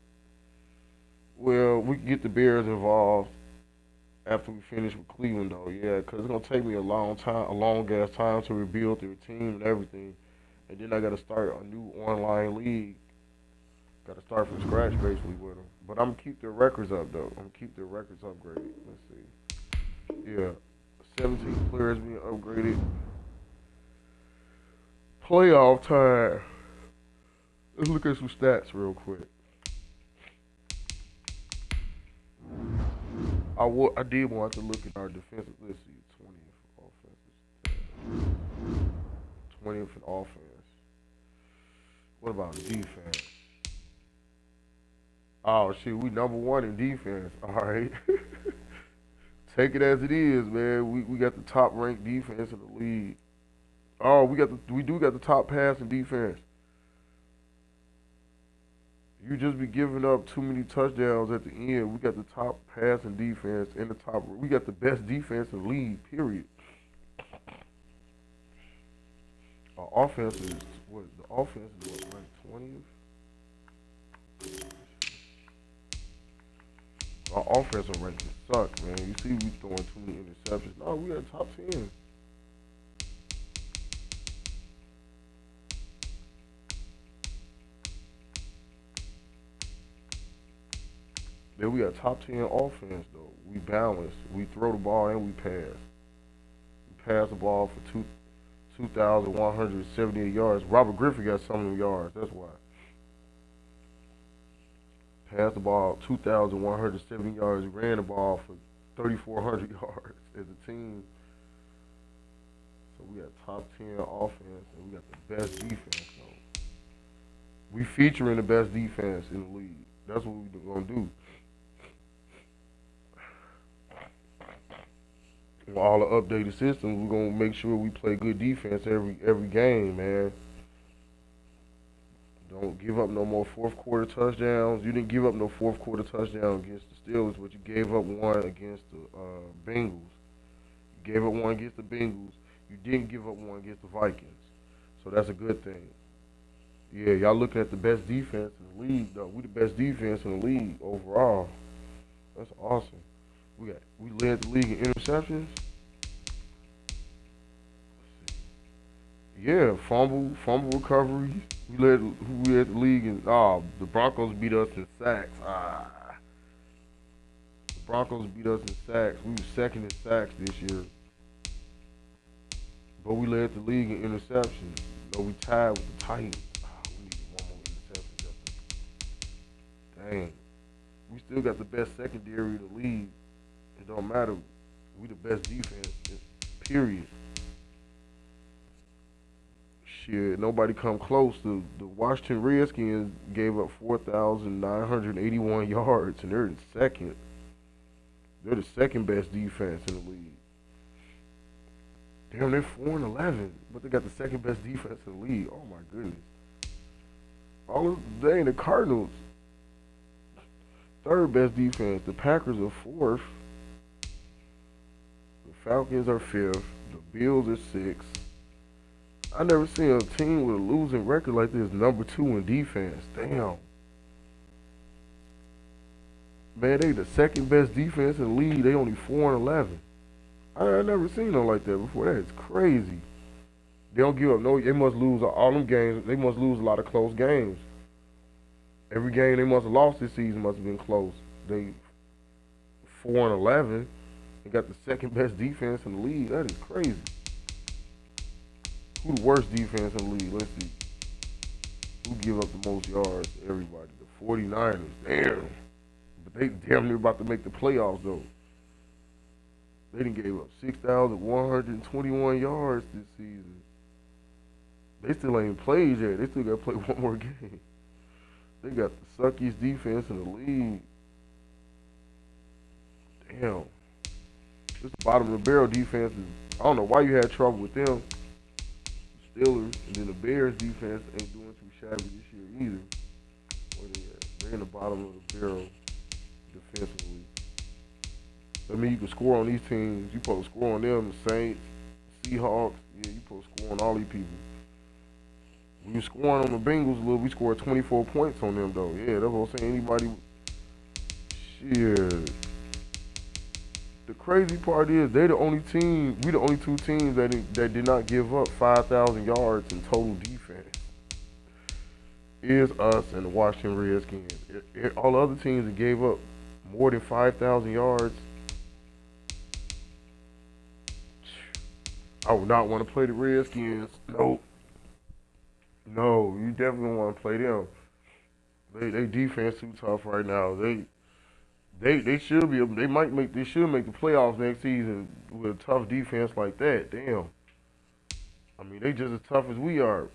well, we can get the Bears involved after we finish with Cleveland, though, yeah, because it's going to take me a long-ass time to rebuild their team and everything. And then I got to start a new online league. Got to start from scratch, basically, with them. But I'm going to keep their records up, though. I'm going to keep their records upgraded. Let's see. Yeah, 17 players being upgraded. Playoff time. Let's look at some stats real quick. I did want to look at our defensive. Let's see, 20th in offense. What about defense? Oh, shit, we #1 in defense. All right. Take it as it is, man. We got the top-ranked defense in the league. Oh, we do got the top pass in defense. You just be giving up too many touchdowns at the end. We got the top pass in defense and the top. We got the best defense in the league, period. Our offense is what? The offense is what, like 20th? Our offensive rankings suck, man. You see, we throwing too many interceptions. No, we got top 10. Then we got top 10 offense, though. We balance. We throw the ball and we pass. We pass the ball for 2,178 yards. Robert Griffin got some of them yards. That's why. Passed the ball 2,170 yards. Ran the ball for 3,400 yards as a team. So we got top 10 offense, and we got the best defense. So we featuring the best defense in the league. That's what we're gonna do. With all the updated systems, we're gonna make sure we play good defense every game, man. Don't give up no more fourth quarter touchdowns. You didn't give up no fourth quarter touchdown against the Steelers, but you gave up one against the Bengals. You gave up one against the Bengals. You didn't give up one against the Vikings. So that's a good thing. Yeah, y'all looking at the best defense in the league, though. We the best defense in the league overall. That's awesome. We led the league in interceptions. Yeah, fumble recovery. We led the league in. The Broncos beat us in sacks. The Broncos beat us in sacks. We were second in sacks this year, but we led the league in interceptions. We tied with the Titans. We needed one more interception. Dang, we still got the best secondary in the league. It don't matter. We the best defense. Period. Shit, nobody come close. The Washington Redskins gave up 4,981 yards, and they're in second. They're the second best defense in the league. Damn, they're 4-11, but they got the second best defense in the league. Oh my goodness. Dang, the Cardinals, third best defense. The Packers are fourth. The Falcons are fifth. The Bills are sixth. I never seen a team with a losing record like this, number 2 in defense. Damn. Man, they the second best defense in the league. They only 4-11. I never seen them like that before. That is crazy. They don't give up no. They must lose all them games. They must lose a lot of close games. Every game they must have lost this season must have been close. They 4-11. They got the second best defense in the league. That is crazy. Who the worst defense in the league? Let's see. Who give up the most yards? Everybody. The 49ers. Damn. But they damn near about to make the playoffs, though. They done gave up 6,121 yards this season. They still ain't played yet. They still got to play one more game. They got the suckiest defense in the league. Damn. This the bottom of the barrel defense. I don't know why you had trouble with them. Steelers, and then the Bears defense ain't doing too shabby this year either. Where they at? They're in the bottom of the barrel defensively. I mean, you can score on these teams. You supposed to score on them, the Saints, Seahawks. Yeah, you supposed to score on all these people. When you scoring on the Bengals, we scored 24 points on them, though. Yeah, that's what I'm saying. Anybody, shit. The crazy part is they the only team. We the only two teams that did not give up 5,000 yards in total defense. Is us and the Washington Redskins. All the other teams that gave up more than 5,000 yards. I would not want to play the Redskins. Nope. No, you definitely want to play them. They defense too tough right now. They should be. They should make the playoffs next season with a tough defense like that. Damn. I mean, they just as tough as we are.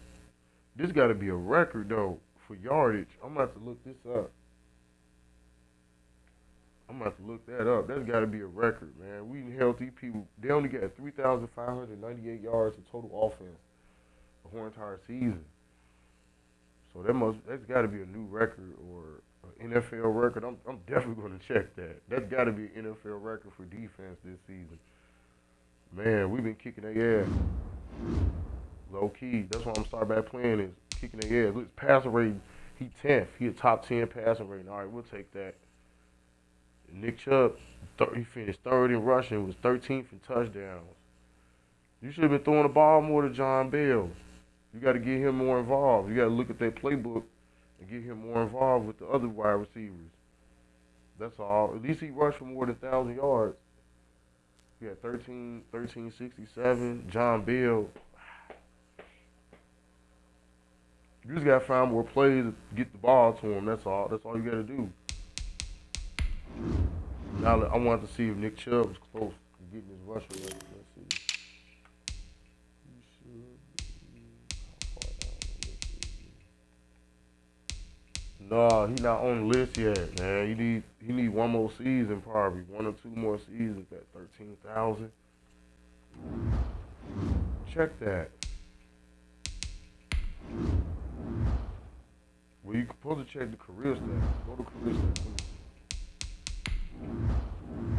This got to be a record though for yardage. I'm gonna have to look this up. I'm gonna have to look that up. That's got to be a record, man. We held these people. They only got 3,598 yards of total offense the whole entire season. So that's got to be a new record or an NFL record. I'm definitely going to check that. That's got to be an NFL record for defense this season. Man, we've been kicking their ass. Low key. That's why I'm starting back playing is kicking their ass. Look, passing rate, he 10th. He a top 10 passing rate. All right, we'll take that. Nick Chubb, he finished third in rushing, was 13th in touchdowns. You should have been throwing the ball more to John Bell. You got to get him more involved. You got to look at that playbook and get him more involved with the other wide receivers. That's all. At least he rushed for more than 1,000 yards. He had 1367. John Bell. You just got to find more plays to get the ball to him. That's all. That's all you got to do. Now I wanted to see if Nick Chubb was close to getting his rushing rate. Let's see. No, he not on the list yet, man. He need one more season, probably 1 or 2 more seasons at 13,000. Check that. Well, you supposed to check the career stats. Go to career stats.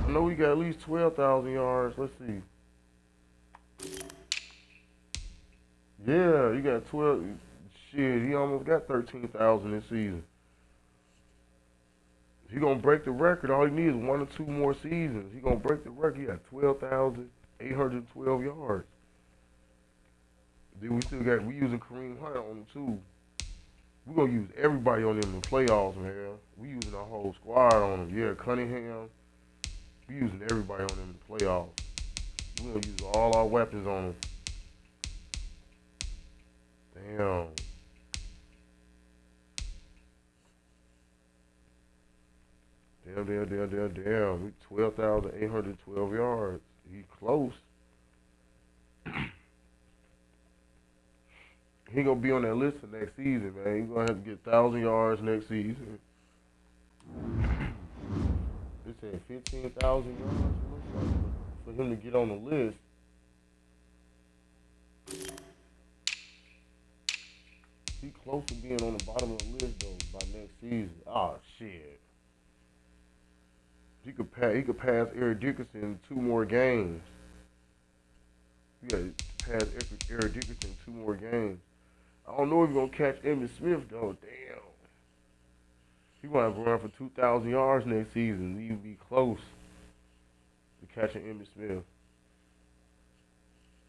I know we got at least 12,000 yards. Let's see. Yeah, you got 12. Shit, he almost got 13,000 this season. He gonna break the record. All he needs is 1 or 2 more seasons. He gonna break the record. He got 12,812 yards. Then we using Kareem Hunt on him too. We gonna use everybody on them in the playoffs, man. We using our whole squad on them. Yeah, Cunningham. We using everybody on them in the playoffs. We gonna use all our weapons on them. Damn. Damn. 12,812 yards. He close. He gonna be on that list for next season, man. He gonna have to get 1,000 yards next season. They said 15,000 yards. It looks like for him to get on the list. He close to being on the bottom of the list though by next season. Oh shit. He could pass Eric Dickerson 2 more games. He got to pass Eric Dickerson 2 more games. I don't know if he's gonna catch Emmitt Smith though. Damn. He might run for 2,000 yards next season. He'd be close to catching Emmitt Smith.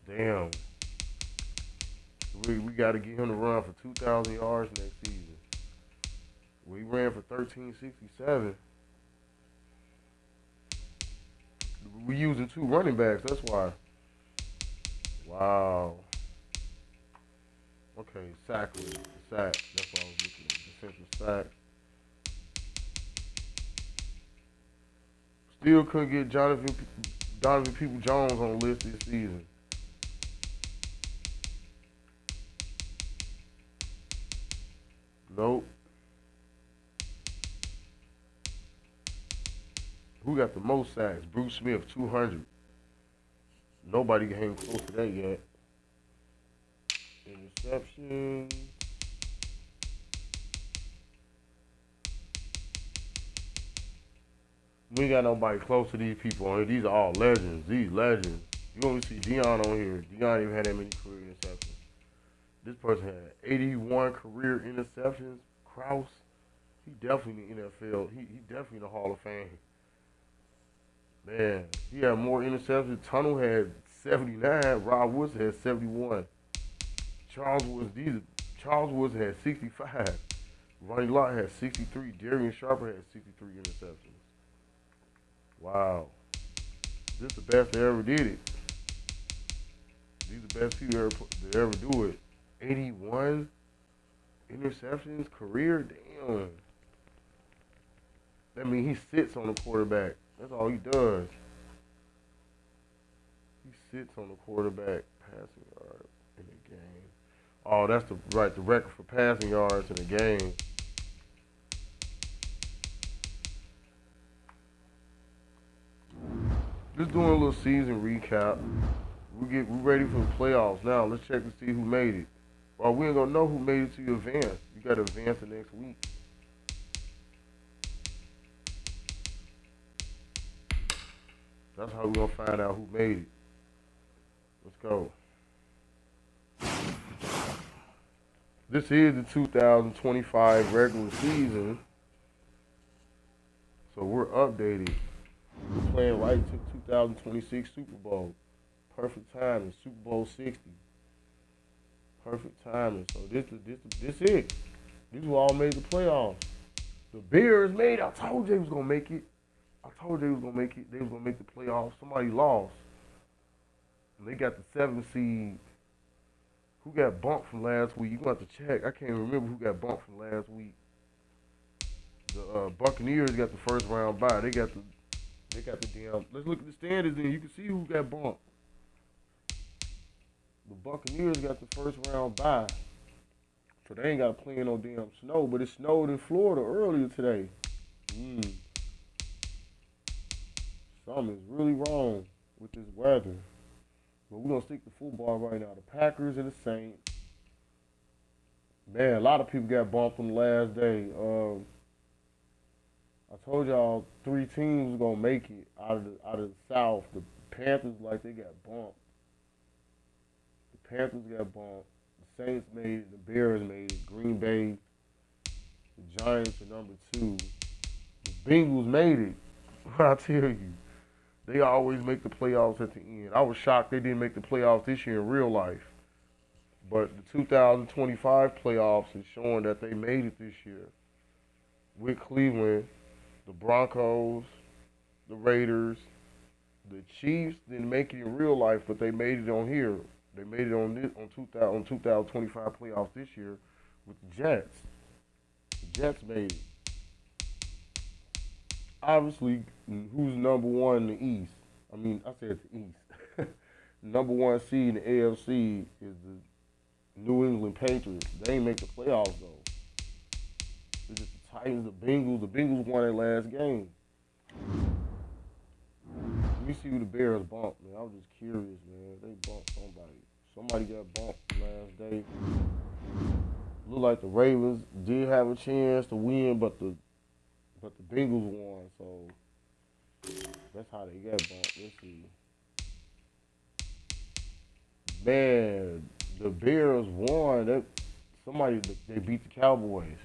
Damn. We got to get him to run for 2,000 yards next season. We ran for 1367. We using 2 running backs. That's why. Wow. Okay, sack. That's what I was looking at. Defensive sack. Still couldn't get Donovan People-Jones on the list this season. Nope. Who got the most sacks? Bruce Smith, 200. Nobody came close to that yet. Interception. We ain't got nobody close to these people on here. These are all legends. These legends. You only see Deion on here. Deion even had that many career interceptions. This person had 81 career interceptions. Krause, he definitely in the NFL. He definitely in the Hall of Fame. Man, he had more interceptions. Tunnel had 79. Rob Woods had 71. Charles Woods had 65. Ronnie Lott had 63. Darian Sharper had 63 interceptions. Wow. This is the best they ever did it. These are the best people that ever do it. 81 interceptions, career, damn. That means he sits on the quarterback. That's all he does. He sits on the quarterback, passing yards in the game. Oh, that's the record for passing yards in the game. Just doing a little season recap. We're ready for the playoffs now. Let's check to see who made it. Well, we ain't gonna know who made it to your advance. You gotta advance the next week. That's how we're gonna find out who made it. Let's go. This is the 2025 regular season. So we're updated. We're playing right to 2026 Super Bowl. Perfect timing. Super Bowl 60. Perfect timing. So this it. These who all made the playoffs. The Bears made it. I told you they was gonna make it. They was gonna make the playoffs. Somebody lost. And they got the 7th seed. Who got bumped from last week? You gonna have to check. I can't remember who got bumped from last week. The Buccaneers got the first round bye. They got the damn. Let's look at the standings and you can see who got bumped. The Buccaneers got the first round bye. So they ain't got to play in no damn snow. But it snowed in Florida earlier today. Something is really wrong with this weather. But we're going to stick to football right now. The Packers and the Saints. Man, a lot of people got bumped on the last day. I told y'all 3 teams was going to make it out of the South. The Panthers, like, they got bumped. The Panthers got bumped. The Saints made it. The Bears made it. Green Bay. The Giants are number 2. The Bengals made it. What I tell you. They always make the playoffs at the end. I was shocked they didn't make the playoffs this year in real life. But the 2025 playoffs is showing that they made it this year. With Cleveland, the Broncos, the Raiders, the Chiefs didn't make it in real life, but they made it on here. They made it on 2025 playoffs this year with the Jets. The Jets made it. Obviously, who's number 1 in the East? I mean, I said the East. Number 1 seed in the AFC is the New England Patriots. They ain't make the playoffs, though. It's just the Titans, the Bengals. The Bengals won their last game. Let me see who the Bears bumped, man. I was just curious, man. They bumped somebody. Somebody got bumped the last day. Looked like the Ravens did have a chance to win, but the Bengals won, so that's how they got bumped. Let's see. Man, the Bears won. They beat the Cowboys.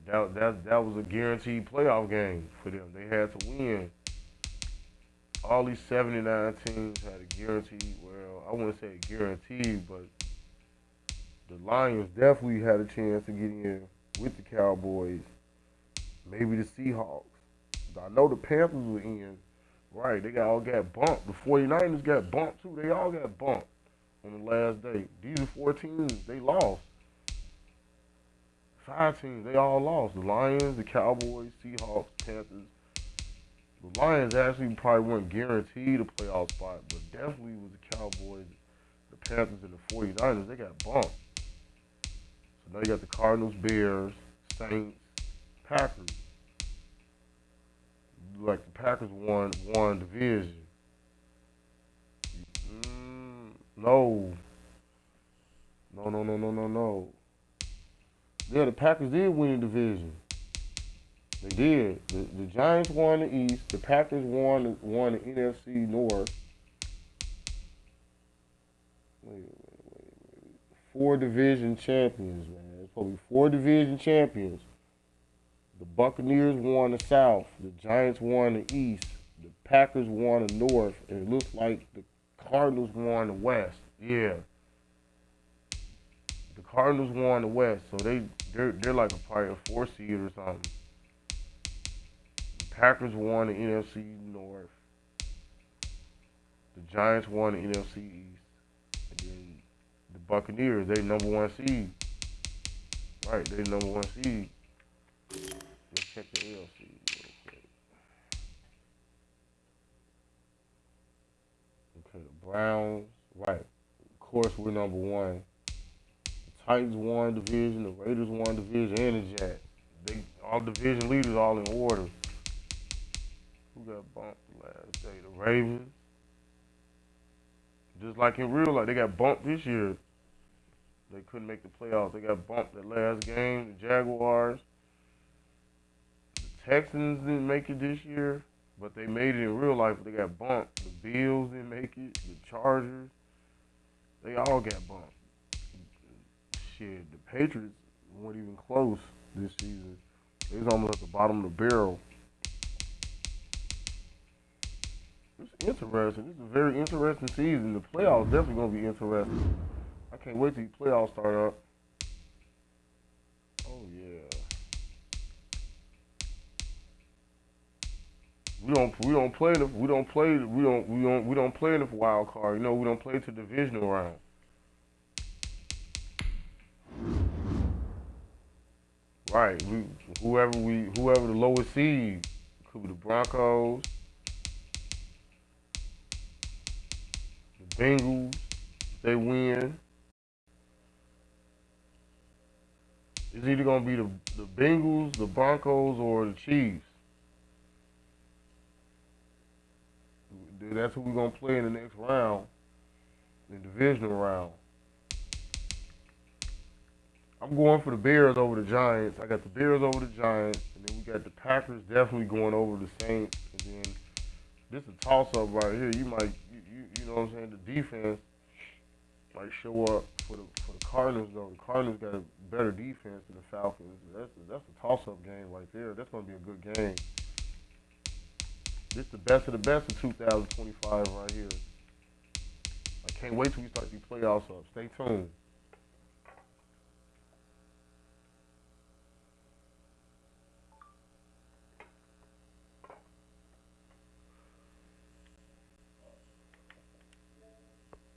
That was a guaranteed playoff game for them. They had to win. All these 79 teams had a guaranteed. Well, I wouldn't say guaranteed, but the Lions definitely had a chance to get in with the Cowboys. Maybe the Seahawks. I know the Panthers were in. Right, they all got bumped. The 49ers got bumped too. They all got bumped on the last day. These are 4 teams. They lost. 5 teams. They all lost. The Lions, the Cowboys, Seahawks, Panthers. The Lions actually probably weren't guaranteed a playoff spot, but definitely was the Cowboys, the Panthers, and the 49ers. They got bumped. So now you got the Cardinals, Bears, Saints, Packers. Like the Packers won division. No. Yeah, the Packers did win the division. They did. The Giants won the East. The Packers won the NFC North. Wait. 4 division champions, man. It's probably 4 division champions. The Buccaneers won the South. The Giants won the East. The Packers won the North. And it looks like the Cardinals won the West. Yeah. The Cardinals won the West. So they're like probably a 4 seed or something. The Packers won the NFC North. The Giants won the NFC East. And then the Buccaneers, they number 1 seed. Right, they number 1 seed. Let's check the AFC real quick. Okay, the Browns. Right. Of course, we're number 1. The Titans won division. The Raiders won division, and the Jets. All division leaders all in order. Who got bumped the last day? The Ravens. Just like in real life, they got bumped this year. They couldn't make the playoffs. They got bumped that last game. The Jaguars. Texans didn't make it this year, but they made it in real life. But they got bumped. The Bills didn't make it. The Chargers, they all got bumped. Shit, the Patriots weren't even close this season. They was almost at the bottom of the barrel. It's interesting. This is a very interesting season. The playoffs definitely going to be interesting. I can't wait till the playoffs start up. Oh yeah. We don't play in the wild card. You know, we don't play to divisional round. Right. Whoever the lowest seed, could be the Broncos, the Bengals, they win. It's either going to be the Bengals, the Broncos, or the Chiefs. That's who we're going to play in the next round, the divisional round. I'm going for the Bears over the Giants. I got the Bears over the Giants, and then we got the Packers definitely going over the Saints. And then this is a toss-up right here. You might, you know what I'm saying? The defense might show up for the Cardinals, though. The Cardinals got a better defense than the Falcons. That's a toss-up game right there. That's going to be a good game. This is the best of 2025 right here. I can't wait till we start these playoffs up. Stay tuned.